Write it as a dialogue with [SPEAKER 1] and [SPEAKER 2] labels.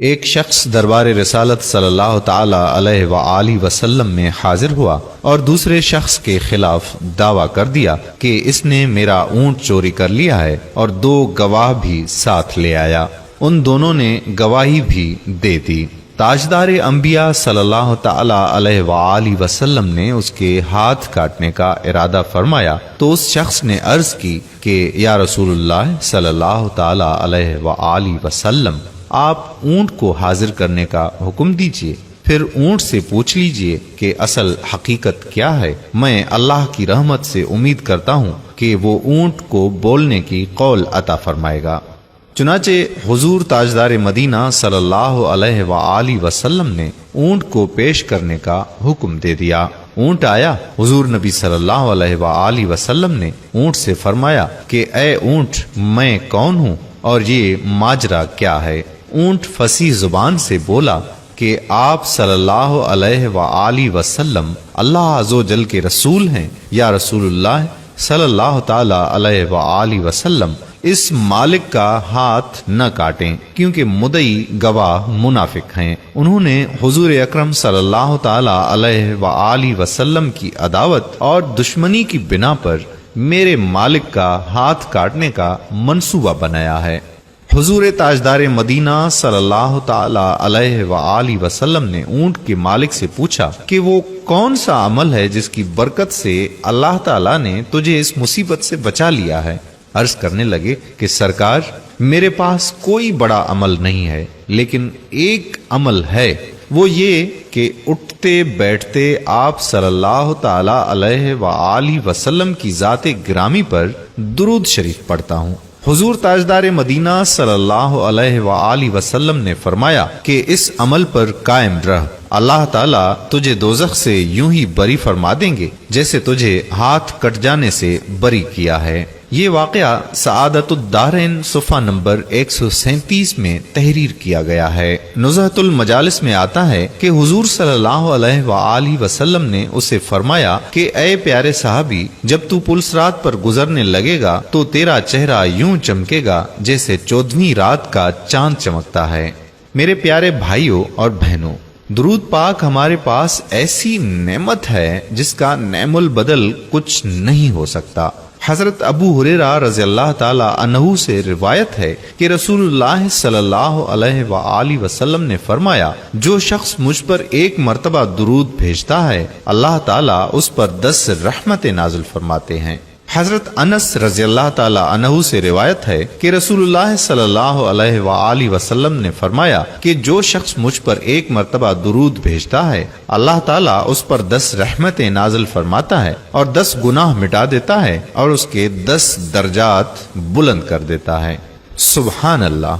[SPEAKER 1] ایک شخص دربار رسالت صلی اللہ تعالی علیہ وآلہ وسلم میں حاضر ہوا اور دوسرے شخص کے خلاف دعویٰ کر دیا کہ اس نے میرا اونٹ چوری کر لیا ہے، اور دو گواہ بھی ساتھ لے آیا۔ ان دونوں نے گواہی بھی دے دی۔ تاجدار انبیاء صلی اللہ تعالی علیہ وآلہ وسلم نے اس کے ہاتھ کاٹنے کا ارادہ فرمایا تو اس شخص نے عرض کی کہ یا رسول اللہ صلی اللہ تعالی علیہ وآلہ وسلم، آپ اونٹ کو حاضر کرنے کا حکم دیجئے، پھر اونٹ سے پوچھ لیجئے کہ اصل حقیقت کیا ہے۔ میں اللہ کی رحمت سے امید کرتا ہوں کہ وہ اونٹ کو بولنے کی قول عطا فرمائے گا۔ چنانچہ حضور تاجدار مدینہ صلی اللہ علیہ وآلہ وسلم نے اونٹ کو پیش کرنے کا حکم دے دیا۔ اونٹ آیا۔ حضور نبی صلی اللہ علیہ وآلہ وسلم نے اونٹ سے فرمایا کہ اے اونٹ، میں کون ہوں اور یہ ماجرا کیا ہے؟ اونٹ فصیح زبان سے بولا کہ آپ صلی اللہ علیہ وآلہ وسلم اللہ عز و جل کے رسول ہیں۔ یا رسول اللہ صلی اللہ تعالی علیہ وآلہ وسلم، اس مالک کا ہاتھ نہ کاٹیں کیونکہ مدعی گواہ منافق ہیں۔ انہوں نے حضور اکرم صلی اللہ تعالی علیہ وآلہ وسلم کی عداوت اور دشمنی کی بنا پر میرے مالک کا ہاتھ کاٹنے کا منصوبہ بنایا ہے۔ حضور تاجدار مدینہ صلی اللہ تعالی علیہ وآلہ وسلم نے اونٹ کے مالک سے پوچھا کہ وہ کون سا عمل ہے جس کی برکت سے اللہ تعالی نے تجھے اس مصیبت سے بچا لیا ہے؟ عرض کرنے لگے کہ سرکار، میرے پاس کوئی بڑا عمل نہیں ہے، لیکن ایک عمل ہے، وہ یہ کہ اٹھتے بیٹھتے آپ صلی اللہ تعالی علیہ وآلہ وسلم کی ذات گرامی پر درود شریف پڑھتا ہوں۔ حضور تاجدار مدینہ صلی اللہ علیہ وآلہ وسلم نے فرمایا کہ اس عمل پر قائم رہ، اللہ تعالیٰ تجھے دوزخ سے یوں ہی بری فرما دیں گے جیسے تجھے ہاتھ کٹ جانے سے بری کیا ہے۔ یہ واقعہ سعادت الدارین صفحہ نمبر 137 میں تحریر کیا گیا ہے۔ نزہۃ المجالس میں آتا ہے کہ حضور صلی اللہ علیہ وآلہ وسلم نے اسے فرمایا کہ اے پیارے صحابی، جب تو پلسرات پر گزرنے لگے گا تو تیرا چہرہ یوں چمکے گا جیسے 14ویں رات کا چاند چمکتا ہے۔ میرے پیارے بھائیوں اور بہنوں، درود پاک ہمارے پاس ایسی نعمت ہے جس کا نعم البدل کچھ نہیں ہو سکتا۔ حضرت ابو ہریرہ رضی اللہ تعالی عنہ سے روایت ہے کہ رسول اللہ صلی اللہ علیہ وآلہ وسلم نے فرمایا، جو شخص مجھ پر ایک مرتبہ درود بھیجتا ہے اللہ تعالی اس پر 10 رحمتیں نازل فرماتے ہیں۔ حضرت انس رضی اللہ تعالی عنہ سے روایت ہے کہ رسول اللہ صلی اللہ علیہ وآلہ وسلم نے فرمایا کہ جو شخص مجھ پر ایک مرتبہ درود بھیجتا ہے اللہ تعالیٰ اس پر 10 رحمتیں نازل فرماتا ہے اور 10 گناہ مٹا دیتا ہے اور اس کے 10 درجات بلند کر دیتا ہے۔ سبحان اللہ۔